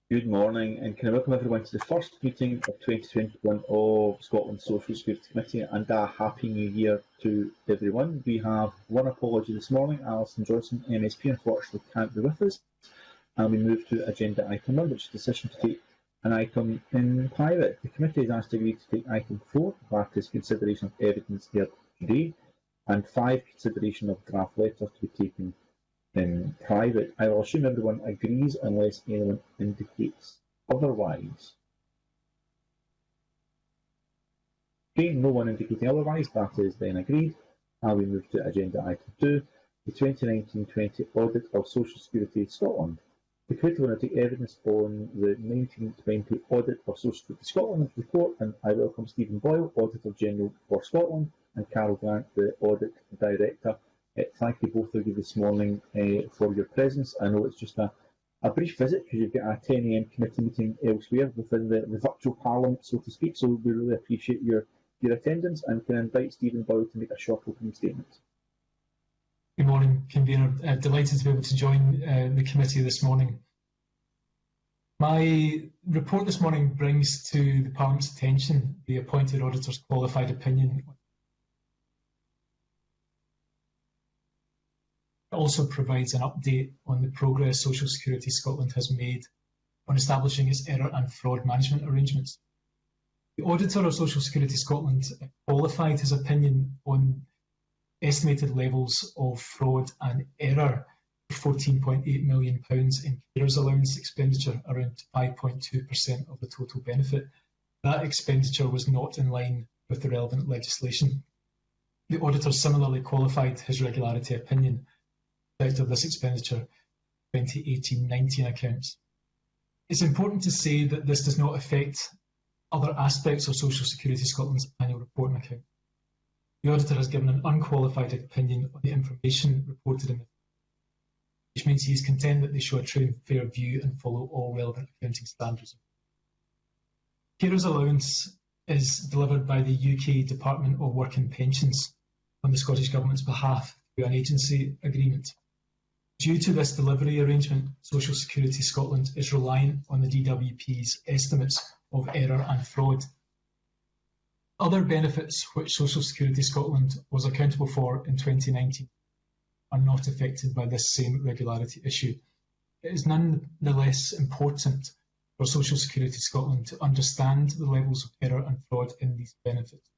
Good morning, and can I welcome everyone to the first meeting of 2021 of Scotland's Social Security Committee, and a Happy New Year to everyone. We have one apology this morning. Alison Johnson, MSP, unfortunately can't be with us, and we move to agenda item 1, which is the decision to take an item in private. The committee has asked agreed to take item 4, that is consideration of evidence heard today, and 5, consideration of draft letter to be taken in private. I will assume everyone agrees unless anyone indicates otherwise. Okay, no one indicating otherwise, that is then agreed. And we move to agenda item 2, the 2019-20 audit of Social Security Scotland. The committee will now take evidence on the 1920 audit of Social Security Scotland report, and I welcome Stephen Boyle, Auditor General for Scotland, and Carol Grant, the Audit Director. Thank you both of you this morning for your presence. I know it's just a brief visit because you've got a 10 AM committee meeting elsewhere within the virtual parliament, so to speak, so we really appreciate your attendance, and can invite Stephen Boyle to make a short opening statement. Good morning, Convener. Delighted to be able to join the committee this morning. My report this morning brings to the Parliament's attention the appointed auditor's qualified opinion. It also provides an update on the progress Social Security Scotland has made on establishing its error and fraud management arrangements. The Auditor of Social Security Scotland qualified his opinion on estimated levels of fraud and error for £14.8 million in carers allowance expenditure, around 5.2% of the total benefit. That expenditure was not in line with the relevant legislation. The Auditor similarly qualified his regularity opinion of this expenditure 2018-19 accounts. It's important to say that this does not affect other aspects of Social Security Scotland's annual reporting account. The Auditor has given an unqualified opinion on the information reported in it, which means he is content that they show a true and fair view and follow all relevant accounting standards. Carers allowance is delivered by the UK Department of Work and Pensions on the Scottish Government's behalf through an agency agreement. Due to this delivery arrangement, Social Security Scotland is reliant on the DWP's estimates of error and fraud. Other benefits which Social Security Scotland was accountable for in 2019 are not affected by this same regularity issue. It is nonetheless important for Social Security Scotland to understand the levels of error and fraud in these benefits.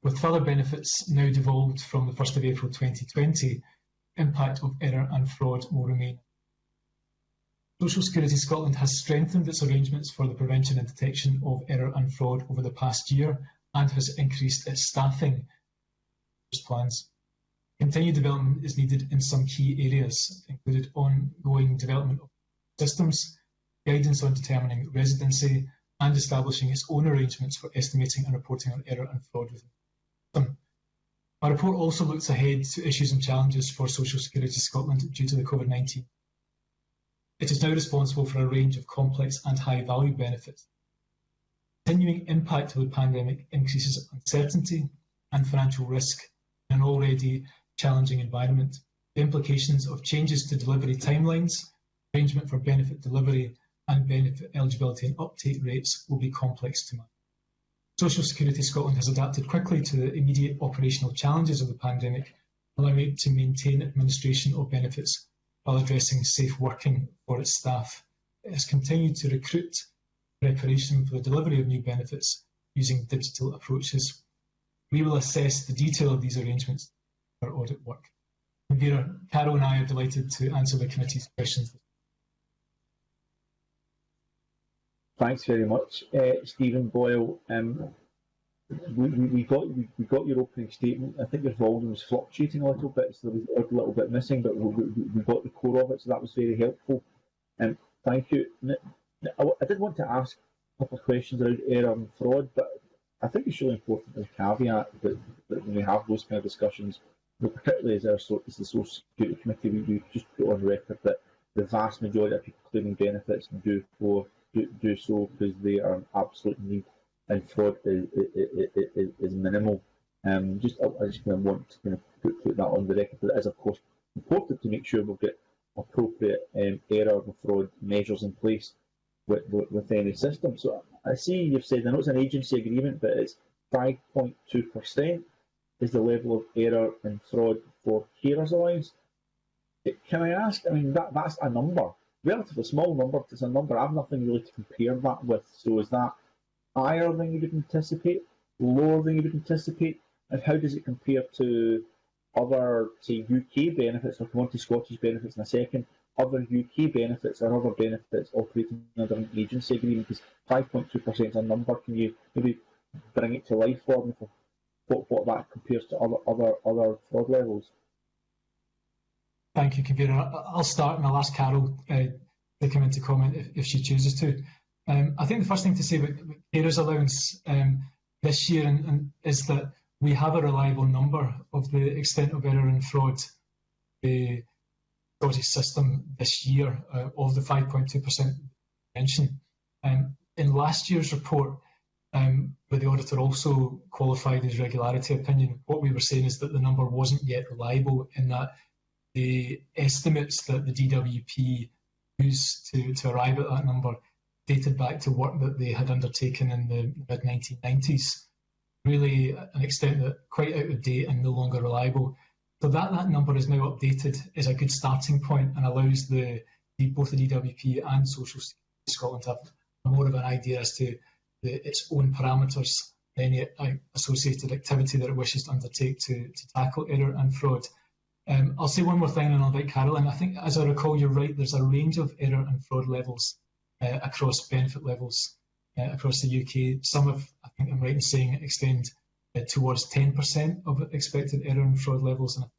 With further benefits now devolved from the 1st of April 2020, impact of error and fraud will remain. Social Security Scotland has strengthened its arrangements for the prevention and detection of error and fraud over the past year and has increased its staffing plans. Continued development is needed in some key areas, including ongoing development of systems, guidance on determining residency, and establishing its own arrangements for estimating and reporting on error and fraud within the system. Our report also looks ahead to issues and challenges for Social Security Scotland due to the COVID-19. It is now responsible for a range of complex and high-value benefits. Continuing impact of the pandemic increases uncertainty and financial risk in an already challenging environment. The implications of changes to delivery timelines, arrangement for benefit delivery, and benefit eligibility and uptake rates will be complex to manage. Social Security Scotland has adapted quickly to the immediate operational challenges of the pandemic, allowing it to maintain administration of benefits while addressing safe working for its staff. It has continued to recruit preparation for the delivery of new benefits using digital approaches. We will assess the detail of these arrangements in our audit work. Vera, Carol and I are delighted to answer the committee's questions. Thanks very much, Stephen Boyle. We got your opening statement. I think your volume was fluctuating a little bit, so there was a little bit missing, but we got the core of it, so that was very helpful. Thank you. I did want to ask a couple of questions around error and fraud, but I think it's really important as a caveat that when we have those kind of discussions, particularly as the Social Security Committee, we just put on record that the vast majority of people claiming benefits do so because they are an absolute need, and fraud is minimal. I just kind of want to put that on the record. But it is, of course, important to make sure we've got appropriate error and fraud measures in place. with any system. So I see you've said, I know it's an agency agreement, but it's 5.2% is the level of error and fraud for carers allowance. Can I ask, I mean, that's a number, relatively small number, it's a number, I have nothing really to compare that with. So is that higher than you would anticipate, lower than you would anticipate, and how does it compare to other, say, UK benefits? I'll come on to Scottish benefits in a second, other UK benefits or other benefits operating under an agency agreement, because 5.2% is a number. Can you maybe bring it to life for me for what that compares to other fraud levels? Thank you, Kabir. I'll start and I'll ask Carol to come in to comment if she chooses to. I think the first thing to say about carers allowance this year is that we have a reliable number of the extent of error and fraud the Scottish system this year of the 5.2% mentioned. In last year's report, where the auditor also qualified his regularity opinion, what we were saying is that the number wasn't yet reliable, in that the estimates that the DWP used to arrive at that number dated back to work that they had undertaken in the mid-1990s, really an extent that quite out of date and no longer reliable. So that number is now updated, is a good starting point and allows both the DWP and Social Security Scotland to have more of an idea as to its own parameters, any associated activity that it wishes to undertake to tackle error and fraud. I'll say one more thing and I'll invite Carol in. I think, as I recall, you're right, there's a range of error and fraud levels across benefit levels across the UK. Some of, I think I'm right in saying, extend towards 10% of expected error and fraud levels, and I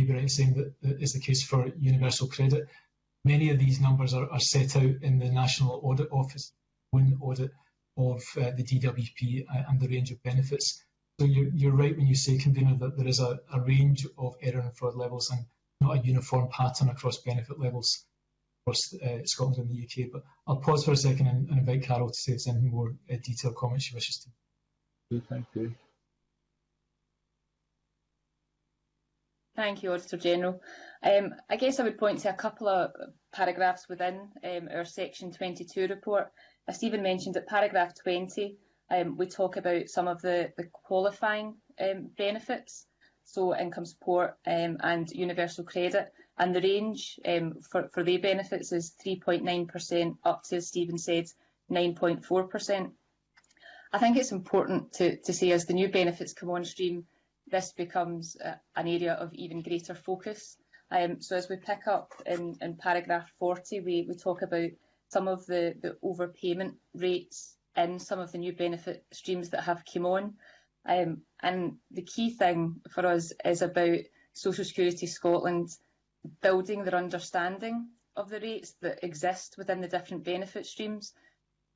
may be right in saying that is the case for universal credit. Many of these numbers are set out in the National Audit Office own audit of the DWP and the range of benefits. So you're right when you say, Convener, that there is a range of error and fraud levels and not a uniform pattern across benefit levels across Scotland and the UK. But I'll pause for a second and invite Carol to say if there's any more detailed comments she wishes to. Thank you. Thank you, Auditor General. I guess I would point to a couple of paragraphs within our Section 22 report. As Stephen mentioned, at paragraph 20, we talk about some of the qualifying benefits, so income support and universal credit, and the range for their benefits is 3.9% up to, as Stephen said, 9.4%. I think it's important to say, as the new benefits come on stream, this becomes an area of even greater focus. So as we pick up in paragraph 40, we talk about some of the overpayment rates in some of the new benefit streams that have come on. And the key thing for us is about Social Security Scotland building their understanding of the rates that exist within the different benefit streams,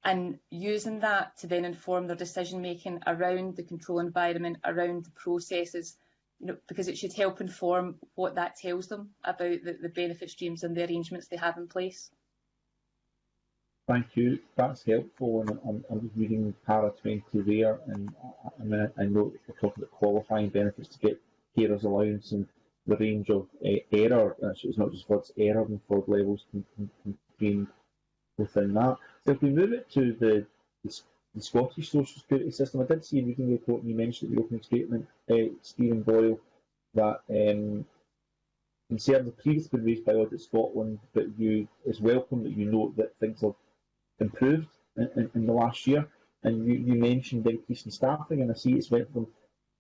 and using that to then inform their decision making around the control environment, around the processes, because it should help inform what that tells them about the benefit streams and the arrangements they have in place. Thank you. That's helpful. And I'm just reading para 20 there, and I know we're talking about qualifying benefits to get carers allowance and the range of error. Actually, it's not just what's error and fraud levels contained within that. So if we move it to the Scottish Social Security system, I did see in reading the report, and you mentioned in the opening statement, Stephen Boyle, that concerns have previously been raised by Audit Scotland, but it's welcome that you note that things have improved in the last year. And you mentioned the increase in staffing, and I see it's went from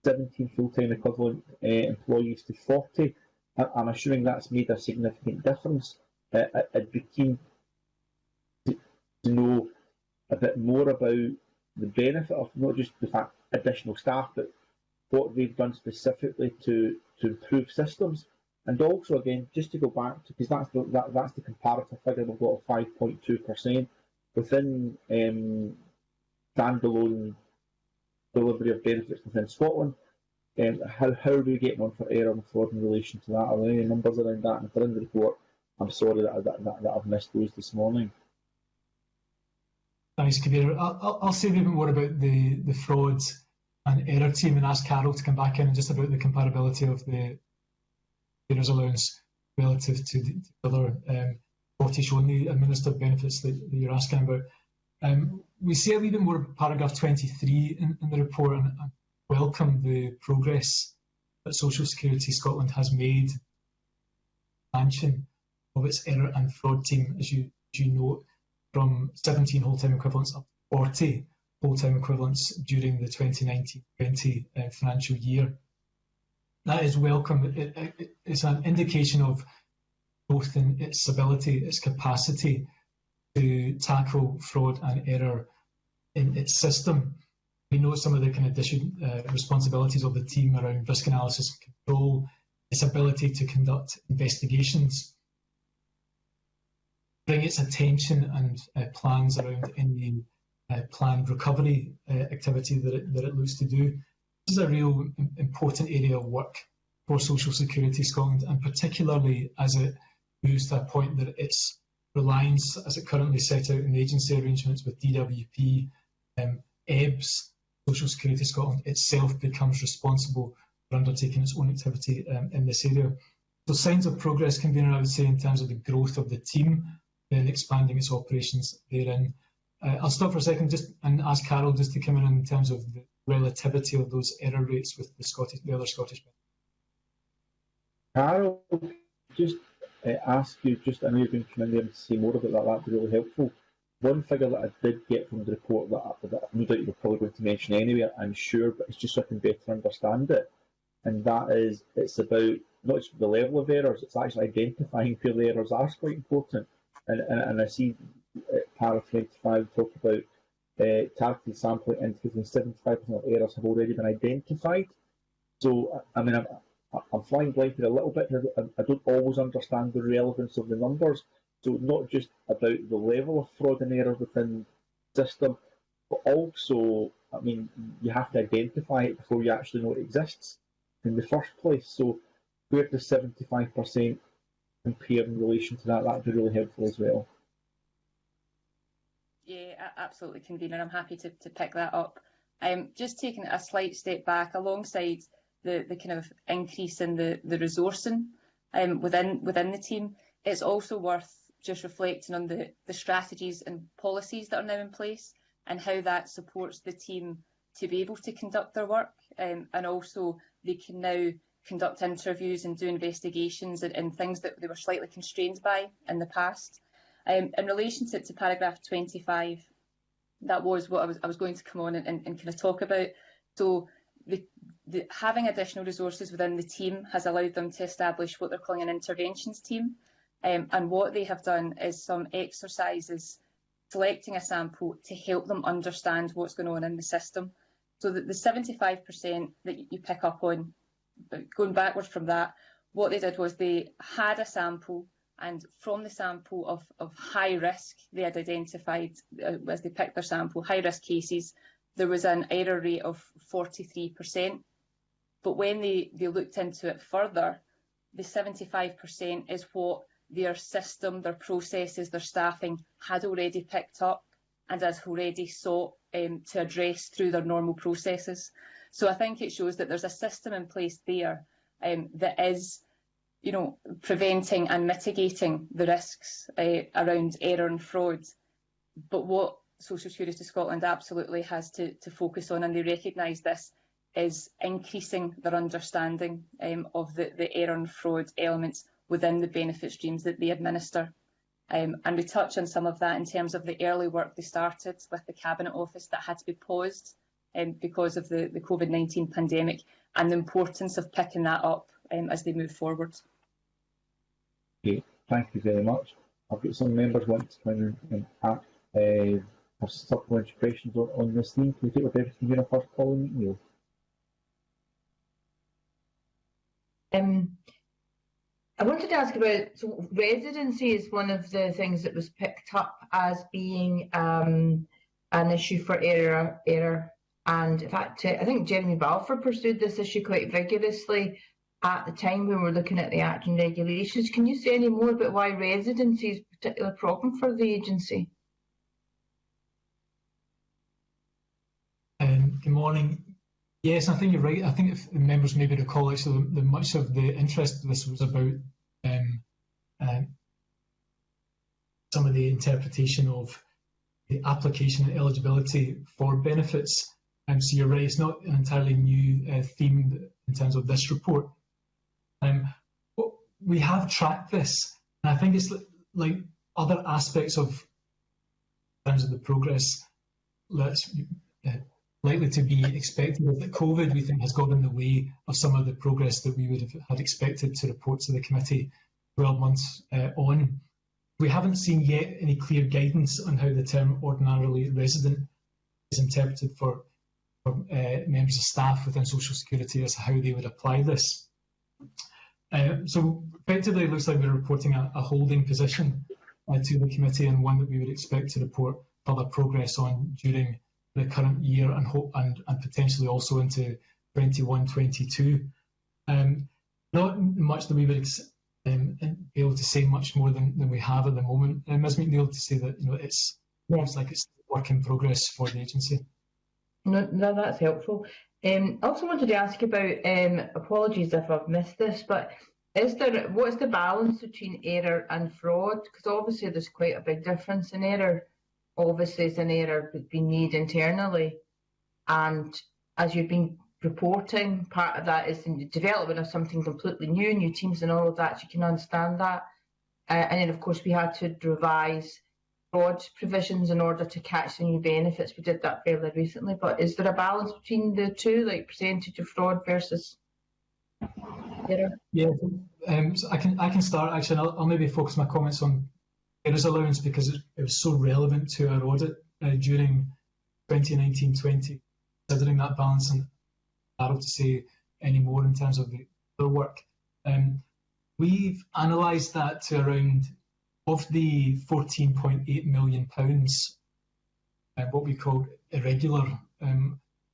17 full-time equivalent employees to 40. I'm assuming that's made a significant difference. I'd be keen to know a bit more about the benefit of not just the fact additional staff, but what they've done specifically to improve systems. And also, again, just to go back to, because that's the comparative figure we've got of 5.2% within standalone delivery of benefits within Scotland. How are we getting on for error and fraud in relation to that? Are there any numbers around that? And if they're in the report, I'm sorry that I've missed those this morning. Thanks, Kabir. I'll say a bit more about the fraud and error team and ask Carol to come back in and just about the comparability of the carers allowance relative to the other Scottish only administered benefits that you're asking about. We see a wee bit more of paragraph 23 in the report, and I welcome the progress that Social Security Scotland has made. Expansion of its error and fraud team, as you note, from 17 whole-time equivalents up to 40 whole-time equivalents during the 2019-20 financial year. That is welcome. It's an indication of both in its ability, its capacity to tackle fraud and error in its system. We know some of the kind of responsibilities of the team around risk analysis and control, its ability to conduct investigations, bring its attention and plans around any planned recovery activity that it looks to do. This is a real important area of work for Social Security Scotland, and particularly as it moves to a point that its reliance, as it currently set out in the agency arrangements with DWP, EBS, Social Security Scotland itself becomes responsible for undertaking its own activity in this area. So signs of progress can be, I would say, in terms of the growth of the team and expanding its operations therein. I'll stop for a second and ask Carol just to come in terms of the relativity of those error rates with the other Scottish. Carol, just ask you, I know you're going to come in there and say more about that, that'd be really helpful. One figure that I did get from the report that no doubt you're probably going to mention anyway, I'm sure, but it's just so I can better understand it. And that is, it's about not just the level of errors, it's actually identifying where the errors are quite important. And I see paragraph 25 talk about targeted sampling indicating 75% of errors have already been identified. So, I mean, I'm flying blind here a little bit. I don't always understand the relevance of the numbers. So not just about the level of fraud and error within the system, but also, I mean, you have to identify it before you actually know it exists in the first place. So where does 75% compare in relation to that? That would be really helpful as well. Yeah, absolutely, Convener. I'm happy to pick that up. Just taking a slight step back, alongside the kind of increase in the resourcing within the team, it's also worth just reflecting on the strategies and policies that are now in place and how that supports the team to be able to conduct their work. And also they can now conduct interviews and do investigations and things that they were slightly constrained by in the past. In relation to paragraph 25, that was what I was going to come on and kind of talk about. So having additional resources within the team has allowed them to establish what they're calling an interventions team. And what they have done is some exercises selecting a sample to help them understand what's going on in the system. So that the 75% that you pick up on, going backwards from that, what they did was they had a sample, and from the sample of high risk, they had identified, as they picked their sample, high risk cases, there was an error rate of 43%. But when they looked into it further, the 75% is what their system, their processes, their staffing had already picked up and has already sought to address through their normal processes. So I think it shows that there's a system in place there that is, preventing and mitigating the risks around error and fraud. But what Social Security Scotland absolutely has to focus on, and they recognise this, is increasing their understanding of the error and fraud elements within the benefit streams that they administer. And we touch on some of that in terms of the early work they started with the Cabinet Office that had to be paused because of the COVID-19 pandemic, and the importance of picking that up as they move forward. Okay, thank you very much. I've got some members wanting to come in and ask for supplementary questions on this theme. Can we take with everything here first, Colin McNeill? I wanted to ask about, so residency is one of the things that was picked up as being an issue for error. And in fact, I think Jeremy Balfour pursued this issue quite vigorously at the time when we were looking at the Act and regulations. Can you say any more about why residency is a particular problem for the agency? Good morning. Yes, I think you're right. I think if the members maybe recall, actually, the much of the interest of this was about some of the interpretation of the application and eligibility for benefits. So you're right, it's not an entirely new theme in terms of this report. We have tracked this, and I think it's like other aspects of in terms of the progress that's likely to be expected. That COVID, we think, has got in the way of some of the progress that we would have had expected to report to the committee 12 months on. We haven't seen yet any clear guidance on how the term ordinarily resident is interpreted for members of staff within Social Security as to how they would apply this. So effectively, it looks like we're reporting a holding position to the committee, and one that we would expect to report further progress on during the current year and potentially also into 21-22. Not much that we would be able to say much more than we have at the moment. Ms. McNeill, to say that it's like it's a work in progress for the agency. No, that's helpful. I also wanted to ask about, apologies if I've missed this, but what's the balance between error and fraud? Because obviously there's quite a big difference in error. Obviously it's an error that's been made internally, and as you've been reporting, part of that is in the development of something completely new teams and all of that, so you can understand that. And then of course we had to revise fraud provisions in order to catch the new benefits. We did that fairly recently, but is there a balance between the two, like percentage of fraud versus error? Yeah, so I can start actually. I'll maybe focus my comments on errors allowance because it was so relevant to our audit during 2019-20, considering that balance, and I don't have to say any more in terms of the work. We've analysed that to around, of the £14.8 million, what we call irregular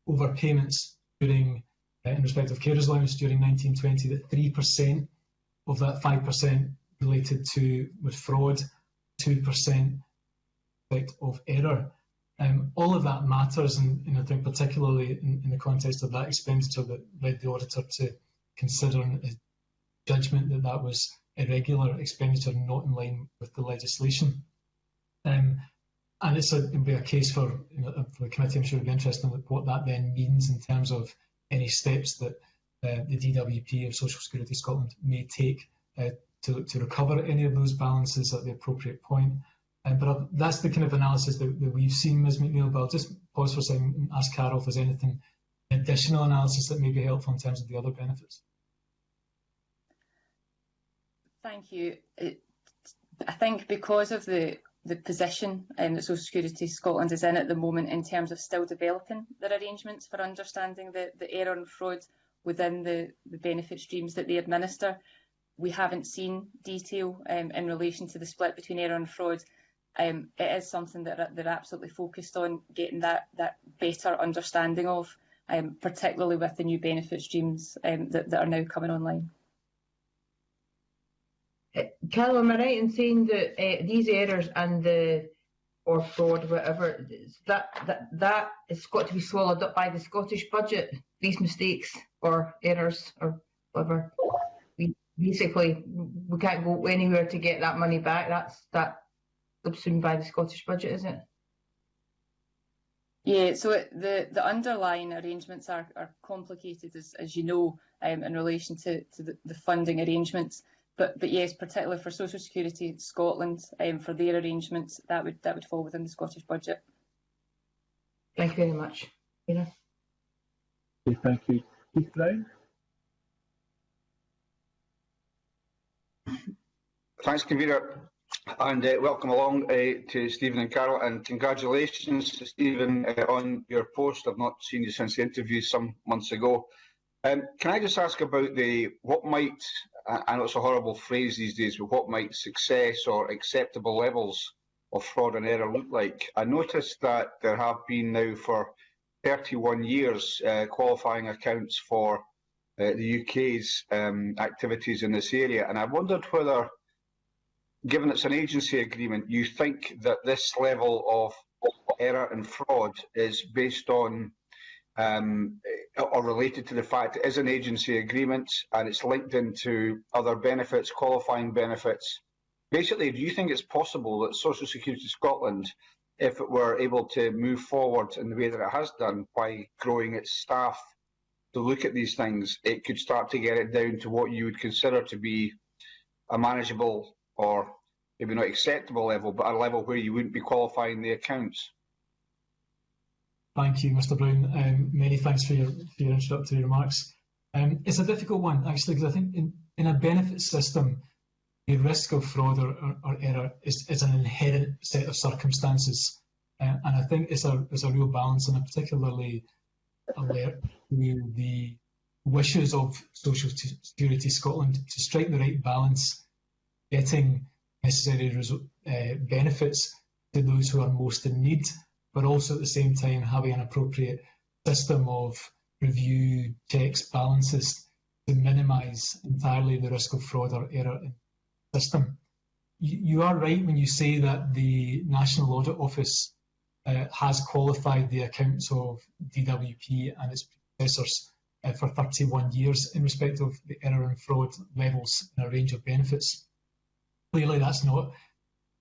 overpayments during, in respect of carers allowance during 1920, that 3% of that 5% related to with fraud, 2% of error. All of that matters, and I think particularly in the context of that expenditure that led the auditor to consider a judgment that was irregular expenditure not in line with the legislation. And it'll be a case for the committee, I'm sure, would be interested in what that then means in terms of any steps that the DWP of Social Security Scotland may take to recover any of those balances at the appropriate point. But that's the kind of analysis that we've seen, Ms. McNeill. But I'll just pause for a second and ask Carol if there's anything additional analysis that may be helpful in terms of the other benefits. Thank you. I think because of the position that Social Security Scotland is in at the moment in terms of still developing their arrangements for understanding the error and fraud within the benefit streams that they administer, we haven't seen detail in relation to the split between error and fraud. It is something that they're absolutely focused on getting that better understanding of, particularly with the new benefit streams that are now coming online. Carol, am I right in saying that these errors and or fraud, whatever, that has got to be swallowed up by the Scottish budget, these mistakes or errors or whatever? Basically, we can't go anywhere to get that money back. That's subsumed by the Scottish budget, is it? Yeah, so the underlying arrangements are complicated, as you know, in relation to the funding arrangements. But yes, particularly for Social Security Scotland, for their arrangements, that would fall within the Scottish budget. Thank you very much. Okay, thank you. Keith Brown. Thanks, Convener, and welcome along to Stephen and Carol, and congratulations to Stephen on your post. I've not seen you since the interview some months ago. Can I just ask about what might, I know it's a horrible phrase these days, but what might success or acceptable levels of fraud and error look like? I noticed that there have been now for 31 years qualifying accounts for the UK's activities in this area, and I wondered whether, given it's an agency agreement, you think that this level of error and fraud is based on or related to the fact it is an agency agreement and it's linked into other benefits, qualifying benefits, Basically, do you think it's possible that Social Security Scotland, if it were able to move forward in the way that it has done by growing its staff to look at these things, it could start to get it down to what you would consider to be a manageable, or maybe not acceptable level, but a level where you wouldn't be qualifying the accounts? Thank you, Mr. Brown. Many thanks for your introductory remarks. It's a difficult one, actually, because I think in a benefits system, the risk of fraud or error is an inherent set of circumstances. And I think it's a real balance, and I'm particularly alert to the wishes of Social Security Scotland to strike the right balance, getting necessary benefits to those who are most in need, but also at the same time having an appropriate system of review, checks, balances to minimise entirely the risk of fraud or error in the system. You are right when you say that the National Audit Office has qualified the accounts of DWP and its predecessors for 31 years in respect of the error and fraud levels in a range of benefits. Clearly, that's not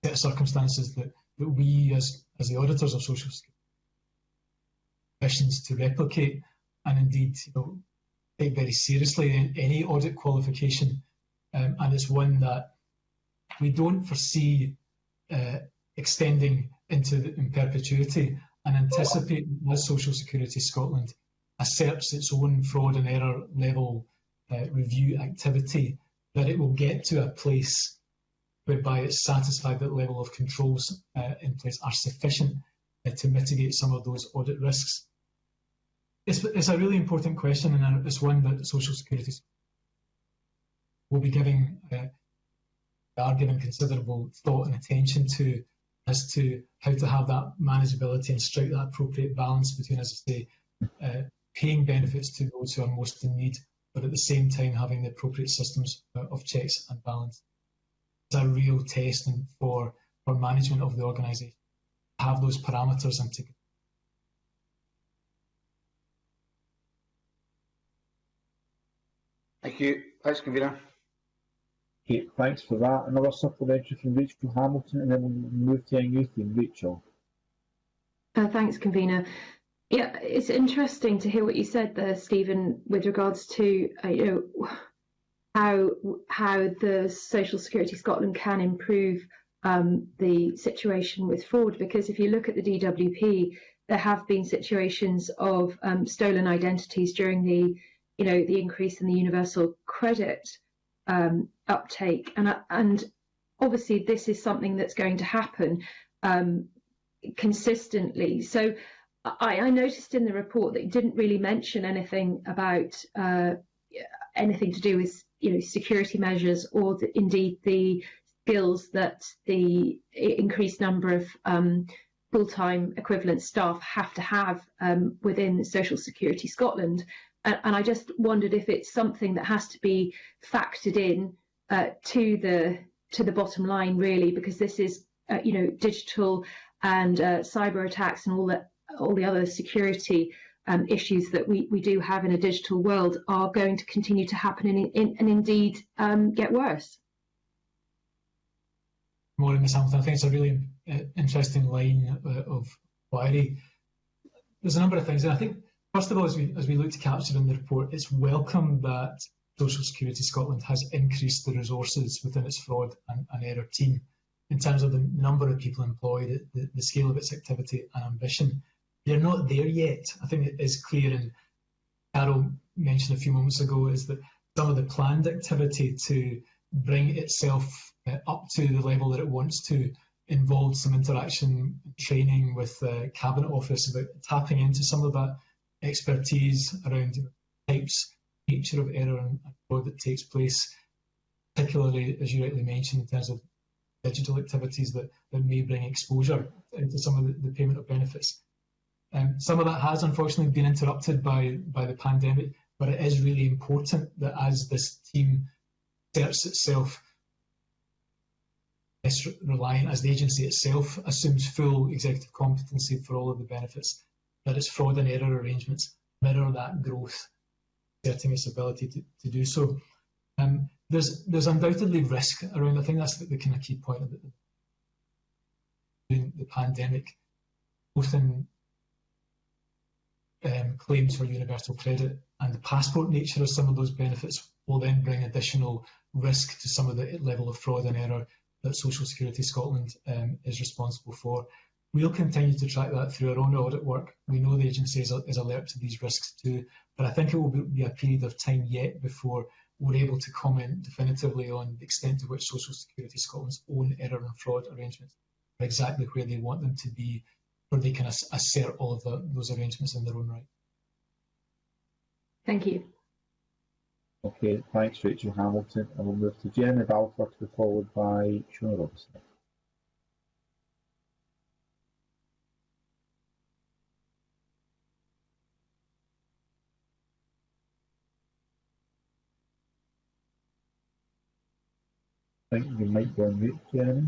a set of circumstances that we, as the auditors of Social Security, missions to replicate, and indeed take very seriously in any audit qualification. And it's one that we don't foresee extending in perpetuity, and anticipate as Social Security Scotland asserts its own fraud and error level review activity, that it will get to a place whereby it's satisfied that level of controls in place are sufficient to mitigate some of those audit risks. It's a really important question, and it's one that Social Security will be giving considerable thought and attention to, as to how to have that manageability and strike that appropriate balance between, as I say, paying benefits to those who are most in need, but at the same time having the appropriate systems of checks and balance. It's a real test for management of the organisation to have those parameters and to. Thank you. Thanks, Convener. Okay, thanks for that. Another supplementary from Rachel Hamilton, and then we'll move to a new theme. Rachel. Thanks, Convener. Yeah, it's interesting to hear what you said there, Stephen, with regards to how the Social Security Scotland can improve the situation with fraud. Because if you look at the DWP, there have been situations of stolen identities during the increase in the universal credit uptake, and obviously this is something that's going to happen consistently. So I noticed in the report that you didn't really mention anything about anything to do with security measures, or indeed the skills that the increased number of full-time equivalent staff have to have within Social Security Scotland. And I just wondered if it's something that has to be factored in to the bottom line, really, because this is digital and cyber attacks and all the other security issues that we do have in a digital world are going to continue to happen and indeed get worse. Morning, Ms. Hamilton. I think it's a really interesting line of inquiry. There's a number of things, and I think, first of all, as we look to capture in the report, it's welcome that Social Security Scotland has increased the resources within its fraud and error team in terms of the number of people employed, the scale of its activity and ambition. They're not there yet. I think it is clear, and Carol mentioned a few moments ago, is that some of the planned activity to bring itself up to the level that it wants to involved some interaction, training with the Cabinet Office about tapping into some of that expertise around types, nature of error and fraud that takes place, particularly, as you rightly mentioned, in terms of digital activities that may bring exposure into some of the payment of benefits. Some of that has unfortunately been interrupted by the pandemic, but it is really important that as this team asserts itself less reliant, as the agency itself assumes full executive competency for all of the benefits, that its fraud and error arrangements mirror that growth, asserting its ability to do so. There's undoubtedly risk around. I think that's the kind of key point of the pandemic, both in claims for universal credit and the passport nature of some of those benefits will then bring additional risk to some of the level of fraud and error that Social Security Scotland is responsible for. We'll continue to track that through our own audit work. We know the agency is alert to these risks too, but I think it will be a period of time yet before we're able to comment definitively on the extent to which Social Security Scotland's own error and fraud arrangements are exactly where they want them to be, where they can assert all of those arrangements in their own right. Thank you. Okay, thanks, Rachel Hamilton. And we'll move to Jeremy Balfour to be followed by Shona Robinson. I think you might go on mute, Jeremy.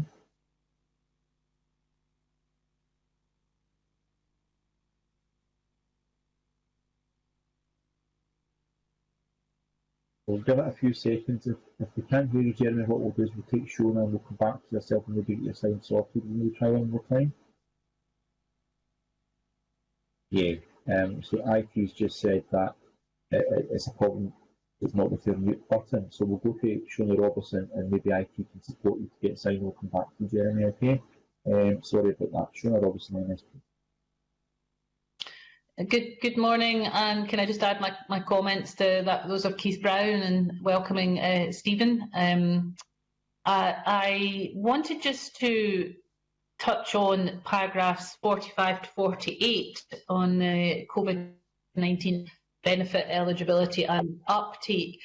We'll give it a few seconds. If we can't hear you, Jeremy, what we'll do is we'll take Shona and we'll come back to yourself and maybe get your sign sorted and we'll try one more time. Yeah, so IT's just said that it's a problem. It's not with your mute button, so we'll go to Shona Robinson and maybe IT can support you to get signed. We'll come back to Jeremy, okay? Sorry about that. Shona Robinson, NSP. Good morning, and can I just add my comments to that? Those of Keith Brown and welcoming Stephen. I wanted just to touch on paragraphs 45 to 48 on COVID-19 benefit eligibility and uptake,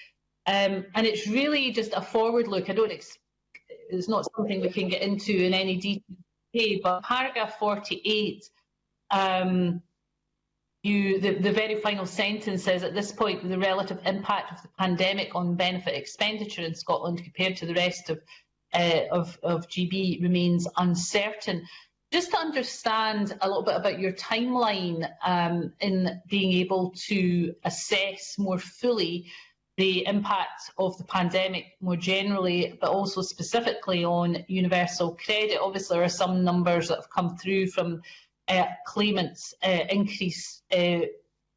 and it's really just a forward look. It's not something we can get into in any detail today, but paragraph 48. The very final sentence says, at this point, the relative impact of the pandemic on benefit expenditure in Scotland compared to the rest of GB remains uncertain. Just to understand a little bit about your timeline in being able to assess more fully the impact of the pandemic more generally, but also specifically on universal credit. Obviously, there are some numbers that have come through from claimants increase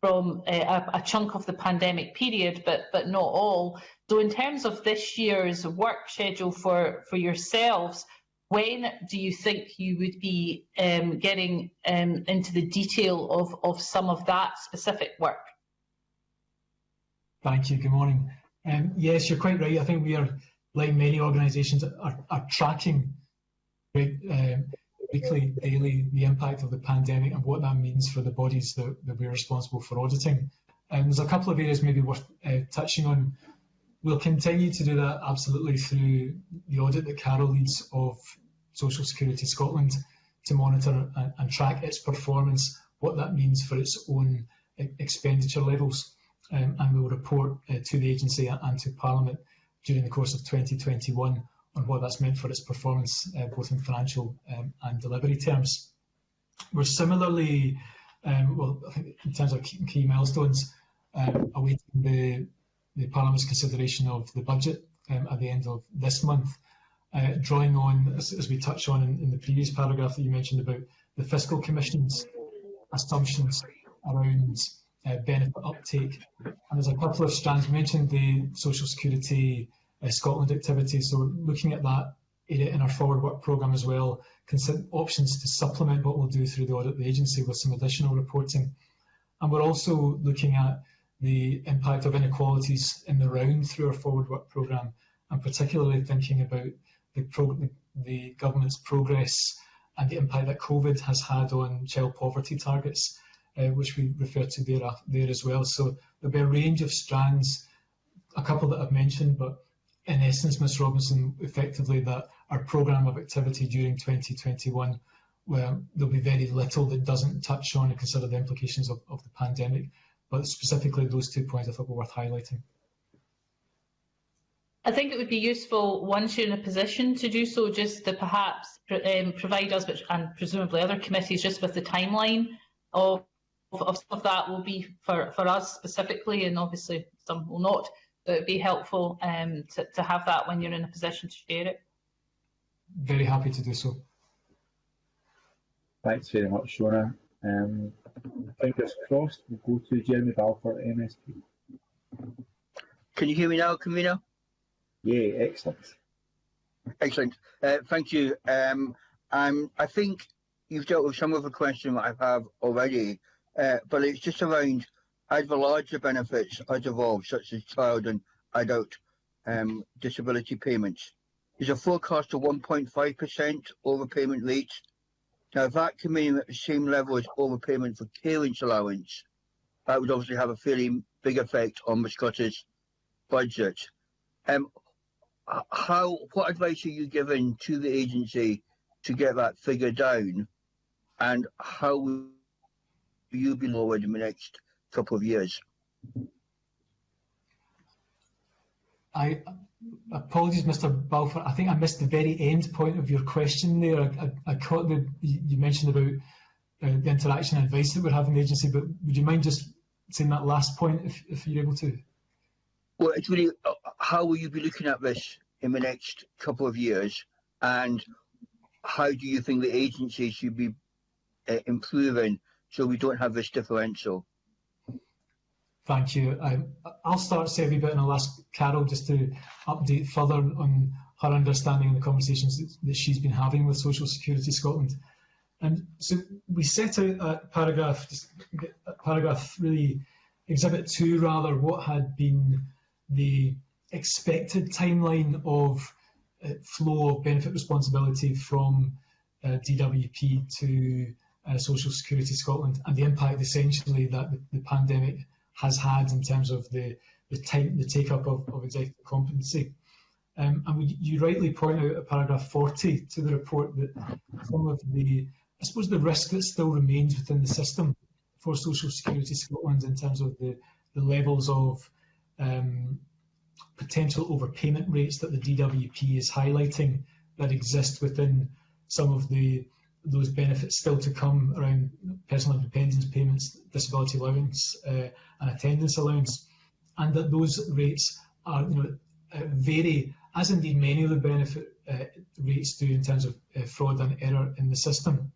from a chunk of the pandemic period, but not all. So in terms of this year's work schedule for yourselves, when do you think you would be getting into the detail of some of that specific work? Thank you. Good morning. Yes, you're quite right. I think we are, like many organisations, are tracking weekly, daily, the impact of the pandemic and what that means for the bodies that we're responsible for auditing. There's a couple of areas maybe worth touching on. We'll continue to do that absolutely through the audit that Carol leads of Social Security Scotland to monitor and track its performance, what that means for its own expenditure levels. And we'll report to the agency and to Parliament during the course of 2021 on what that's meant for its performance, both in financial and delivery terms. We're similarly, well, I think in terms of key milestones, awaiting the Parliament's consideration of the budget at the end of this month, drawing on, as we touched on in the previous paragraph that you mentioned about the Fiscal Commission's assumptions around benefit uptake. And there's a couple of strands. We mentioned the Social Security Scotland activity, so we're looking at that in our forward work programme as well, consider options to supplement what we'll do through the audit of the agency with some additional reporting. And we're also looking at the impact of inequalities in the round through our forward work programme, and particularly thinking about the government's progress and the impact that COVID has had on child poverty targets, which we refer to there as well. So there'll be a range of strands, a couple that I've mentioned, but in essence, Ms Robinson, effectively that our programme of activity during 2021, where there'll be very little that doesn't touch on and consider the implications of the pandemic, but specifically those 2 points I thought were worth highlighting. I think it would be useful, once you're in a position to do so, just to perhaps provide us, and presumably other committees, just with the timeline of some of that will be for us specifically, and obviously some will not, So it'd be helpful to have that when you're in a position to share it. Very happy to do so. Thanks very much, Shona. Fingers crossed. We'll go to Jeremy Balfour, MSP. Can you hear me now, Convener? Yeah, excellent. Excellent. Thank you. I think you've dealt with some of the question that I have already, but it's just around as the larger benefits are evolved, such as child and adult disability payments. There's a forecast of 1.5% overpayment rate. Now, if that can mean at the same level as overpayment for carers allowance, that would obviously have a fairly big effect on the Scottish budget. What advice are you giving to the agency to get that figure down, and how will you be lowered in the next couple of years? Apologies, Mr. Balfour. I think I missed the very end point of your question there. I caught you mentioned about the interaction and advice that we're having the agency, but would you mind just saying that last point if you're able to? Well, it's really how will you be looking at this in the next couple of years, and how do you think the agency should be improving so we don't have this differential? Thank you. I'll start say a wee bit and I'll ask Carol just to update further on her understanding of the conversations that she's been having with Social Security Scotland. And so we set out at paragraph really, Exhibit 2 rather, what had been the expected timeline of flow of benefit responsibility from DWP to Social Security Scotland, and the impact essentially that the pandemic has had in terms of the take-up of executive competency. And you rightly point out at paragraph 40 to the report that some of the, I suppose, the risk that still remains within the system for Social Security Scotland in terms of the levels of potential overpayment rates that the DWP is highlighting that exist within some of those benefits still to come around personal independence payments, disability allowance and attendance allowance, and that those rates are vary, as indeed many of the benefit rates do in terms of fraud and error in the system.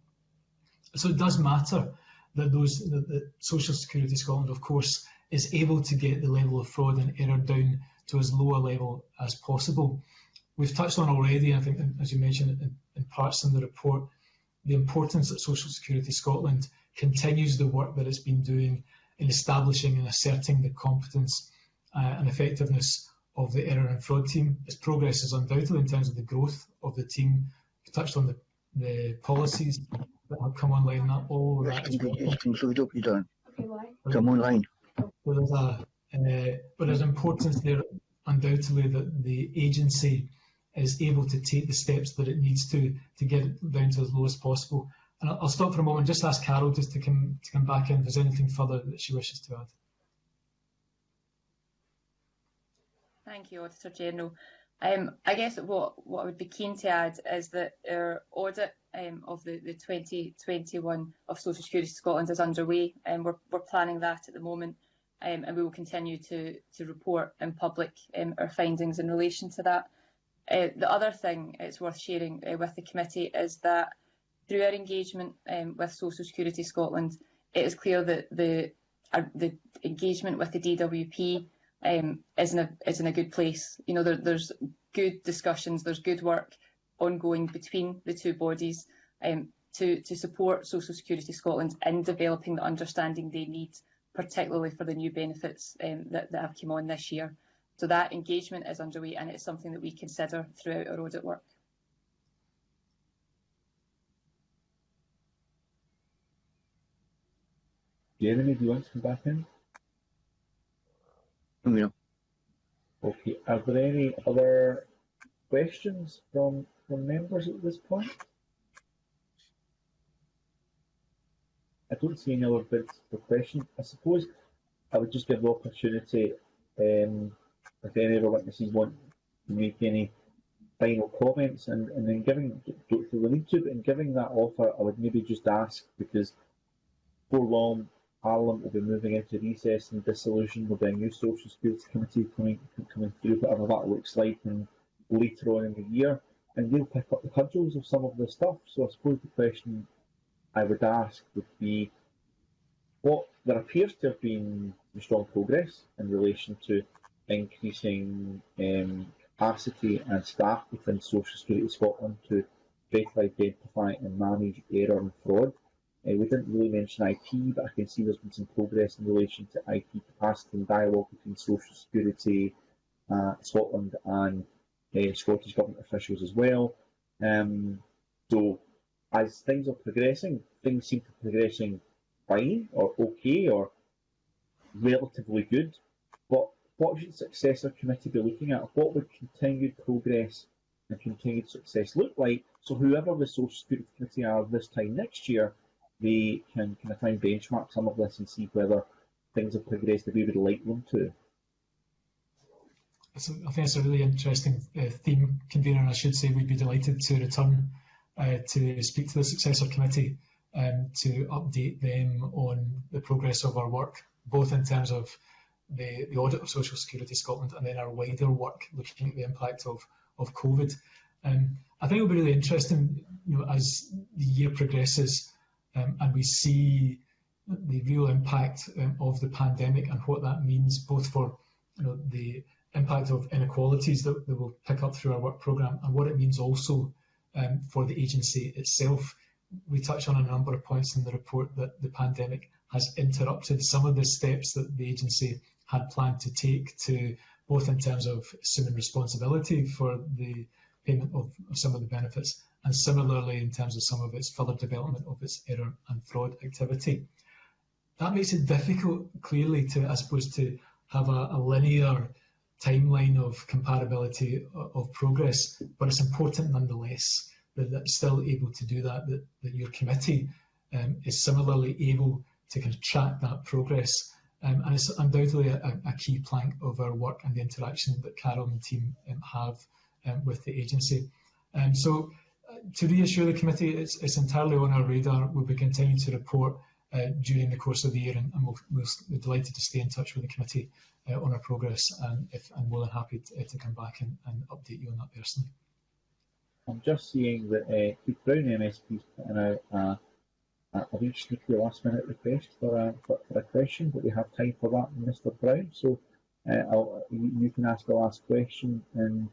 So it does matter that that Social Security Scotland, of course, is able to get the level of fraud and error down to as low a level as possible. We've touched on already, I think, as you mentioned in parts in the report, the importance that Social Security Scotland continues the work that it's been doing in establishing and asserting the competence and effectiveness of the error and fraud team. Its progress is undoubtedly in terms of the growth of the team. We touched on the policies that have come online. All that come online. But there's importance there undoubtedly that the agency is able to take the steps that it needs to get it down to as low as possible. And I'll stop for a moment, just ask Carol just to come back in if there's anything further that she wishes to add. Thank you, Auditor General. I guess what I would be keen to add is that our audit of the 2021 of Social Security Scotland is underway, and we're planning that at the moment, and we will continue to report in public our findings in relation to that. The other thing it's worth sharing with the committee is that through our engagement with Social Security Scotland, it is clear that the engagement with the DWP is in a good place. There's good discussions, there's good work ongoing between the two bodies to support Social Security Scotland in developing the understanding they need, particularly for the new benefits that have come on this year. So that engagement is underway, and it's something that we consider throughout our audit work. Jeremy, do you want to come back in? Yeah. Okay. Are there any other questions from members at this point? I don't see any other bits for questions. I suppose I would just give the opportunity if any of our witnesses want to make any final comments, and then giving that offer, I would maybe just ask, because before long Parliament will be moving into recess and dissolution. There'll be a new Social Security Committee coming through, whatever that looks like, and later on in the year, and they'll pick up the cudgels of some of the stuff. So I suppose the question I would ask would be, what there appears to have been strong progress in relation to increasing capacity and staff within Social Security Scotland to better identify and manage error and fraud. We didn't really mention IT, but I can see there's been some progress in relation to IT capacity and dialogue between Social Security Scotland and Scottish Government officials as well. So as things are progressing, things seem to be progressing fine or okay or relatively good. But what should the successor committee be looking at? What would continued progress and continued success look like? So whoever the Social Security Committee are this time next year, they can kind of try and benchmark some of this and see whether things have progressed the way we'd like them to. I think it's a really interesting theme, Convener, and I should say we'd be delighted to return to speak to the successor committee to update them on the progress of our work, both in terms of the audit of Social Security Scotland and then our wider work looking at the impact of COVID. I think it'll be really interesting, as the year progresses and we see the real impact of the pandemic and what that means both for the impact of inequalities that we'll pick up through our work programme and what it means also for the agency itself. We touch on a number of points in the report that the pandemic has interrupted some of the steps that the agency had planned to take to both in terms of assuming responsibility for the payment of some of the benefits and similarly in terms of some of its further development of its error and fraud activity. That makes it difficult, clearly, to, I suppose, to have a linear timeline of comparability of progress, but it's important nonetheless that it's still able to do that, that your committee is similarly able to kind of track that progress. And it's undoubtedly a key plank of our work and the interaction that Carol and the team have with the agency. So to reassure the committee, it's entirely on our radar. We'll be continuing to report during the course of the year, and we'll be delighted to stay in touch with the committee on our progress, and more than happy to come back and update you on that personally. I'm just seeing that Keith Brown MSP is putting out a wee sneaky last minute request for a question, but we have time for that, Mr. Brown. So you can ask the last question, and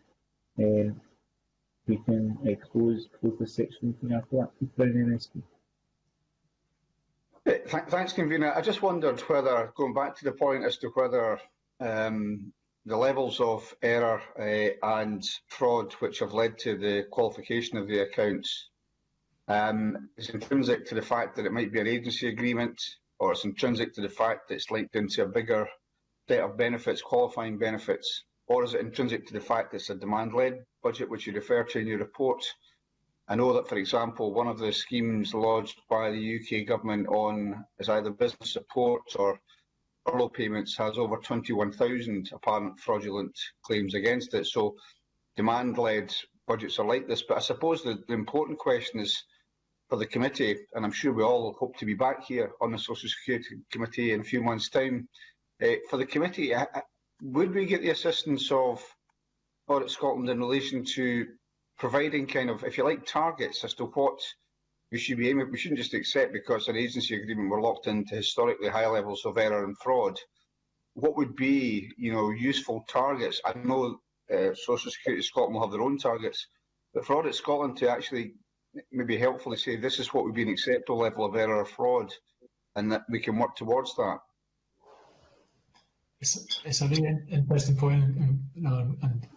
we can close the section meeting after that. Keith Brown MSP. Thanks, Convener. I just wondered whether, going back to the point as to whether the levels of error and fraud which have led to the qualification of the accounts is intrinsic to the fact that it might be an agency agreement, or it's intrinsic to the fact that it's linked into a bigger set of benefits, qualifying benefits, or is it intrinsic to the fact that it's a demand-led budget which you refer to in your report? I know that, for example, one of the schemes lodged by the UK government on is either business support or furlough payments has over 21,000 apparent fraudulent claims against it. So demand-led budgets are like this. But I suppose the important question is for the committee, and I'm sure we all hope to be back here on the Social Security Committee in a few months' time. For the committee, would we get the assistance of Audit Scotland in relation to providing kind of, if you like, targets as to what we should be aiming? We shouldn't just accept because an agency agreement we're locked into historically high levels of error and fraud. What would be, useful targets? I know Social Security Scotland will have their own targets, but for Audit Scotland to actually maybe helpfully say this is what would be an acceptable level of error or fraud, and that we can work towards that. It's a really interesting point, and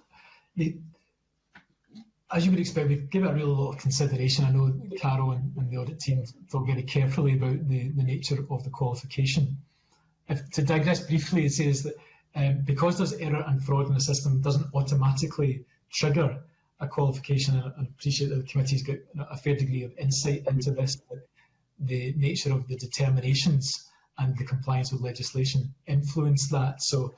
as you would expect, we give it a real lot of consideration. I know Carol and the audit team thought very carefully about the nature of the qualification. To digress briefly, it says that because there's error and fraud in the system, it doesn't automatically trigger a qualification. And I appreciate that the committee's got a fair degree of insight into this, but the nature of the determinations and the compliance with legislation influence that. So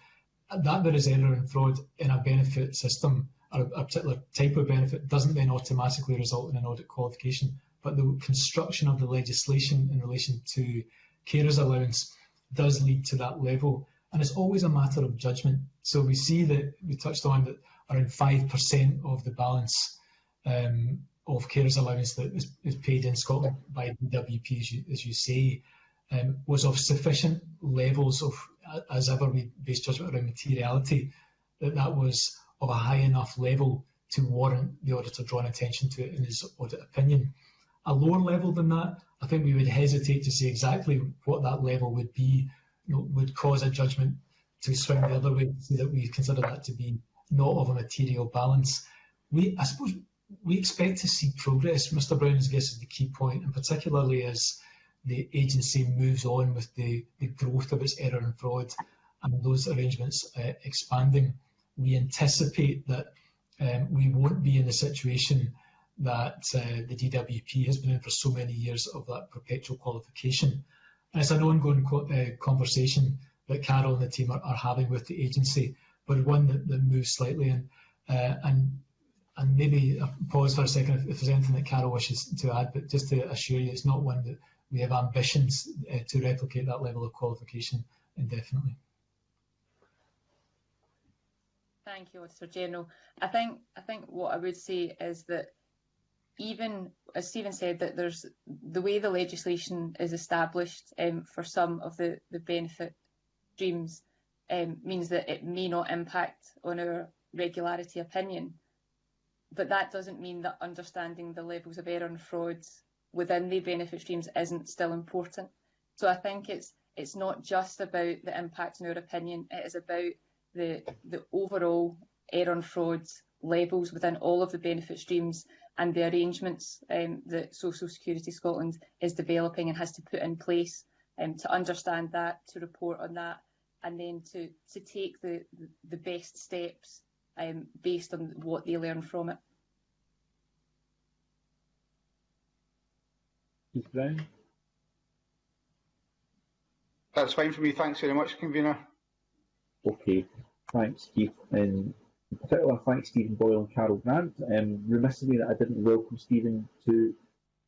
that there is error and fraud in a benefit system, or a particular type of benefit, doesn't then automatically result in an audit qualification. But the construction of the legislation in relation to carers allowance does lead to that level. And it's always a matter of judgment. So we see that we touched on that around 5% of the balance of carers allowance that is paid in Scotland by DWP, as you say, was of sufficient levels of, as ever we base judgment around materiality, that was of a high enough level to warrant the auditor drawing attention to it in his audit opinion. A lower level than that, I think we would hesitate to say exactly what that level would be, would cause a judgment to swing the other way, to say that we consider that to be not of a material balance. I suppose we expect to see progress. Mr. Brown, I guess, is the key point, and particularly as the agency moves on with the growth of its error and fraud and those arrangements expanding, we anticipate that we won't be in the situation that the DWP has been in for so many years of that perpetual qualification. And it's an ongoing conversation that Carol and the team are having with the agency, but one that moves slightly. And maybe pause for a second if there's anything that Carol wishes to add, but just to assure you, it's not one that we have ambitions to replicate that level of qualification indefinitely. Thank you, Auditor General. I think what I would say is that, even as Stephen said, that there's the way the legislation is established for some of the benefit streams means that it may not impact on our regularity opinion, but that doesn't mean that understanding the levels of error and fraud within the benefit streams isn't still important. So I think it's not just about the impact on our opinion, it is about the overall error and fraud levels within all of the benefit streams and the arrangements that Social Security Scotland is developing and has to put in place to understand that, to report on that, and then to take the best steps based on what they learn from it. Keith Brown. That's fine for me. Thanks very much, Convener. Okay, thanks, Keith. And in particular, thanks Stephen Boyle and Carol Grant. Remiss of me that I didn't welcome Stephen to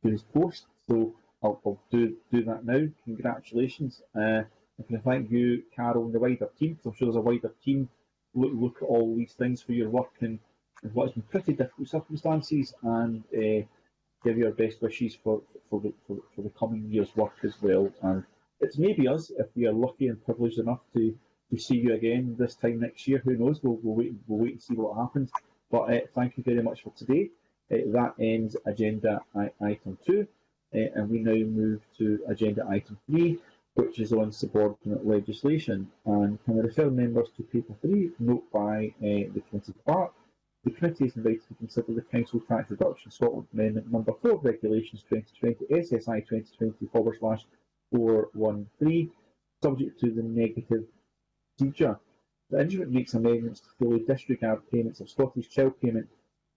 his post, so I'll do that now. Congratulations. I can thank you, Carol, and the wider team, because I'm sure there's a wider team look at all these things for your work in what has been pretty difficult circumstances, and give you our best wishes for the coming year's work as well. And it's maybe us, if we are lucky and privileged enough to see you again this time next year. Who knows? We'll wait and see what happens. But thank you very much for today. That ends agenda item 2, and we now move to agenda item 3, which is on subordinate legislation. And can I refer members to paper 3, note by the committee clerk. The committee is invited to consider the Council Tax Reduction Scotland Amendment Number 4 of Regulations 2020 SSI 2020/413, subject to the negative procedure. The instrument makes amendments to fully disregard payments of Scottish Child Payment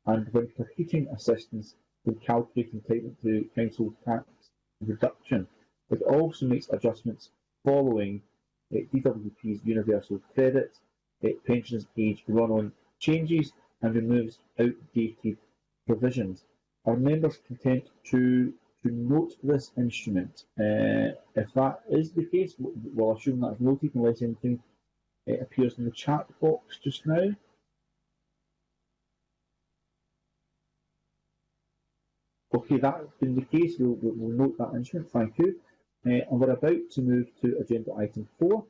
and winter heating assistance when calculating entitlement to council tax reduction. It also makes adjustments following DWP's universal credit, pensions age run-on changes, and removes outdated provisions. Are members content to note this instrument? If that is the case, we'll assume that's noted unless anything appears in the chat box just now. Okay, that's been the case. We'll note that instrument. Thank you. And we're about to move to agenda item 4,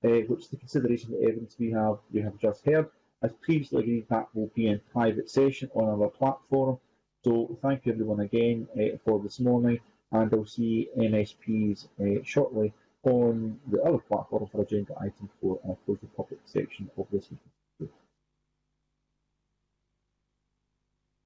which is the consideration of the evidence we have just heard. As previously agreed, that will be in private session on our platform. So thank you everyone again for this morning, and I'll see MSPs shortly on the other platform for agenda item 4, and I'll close the public section of this meeting.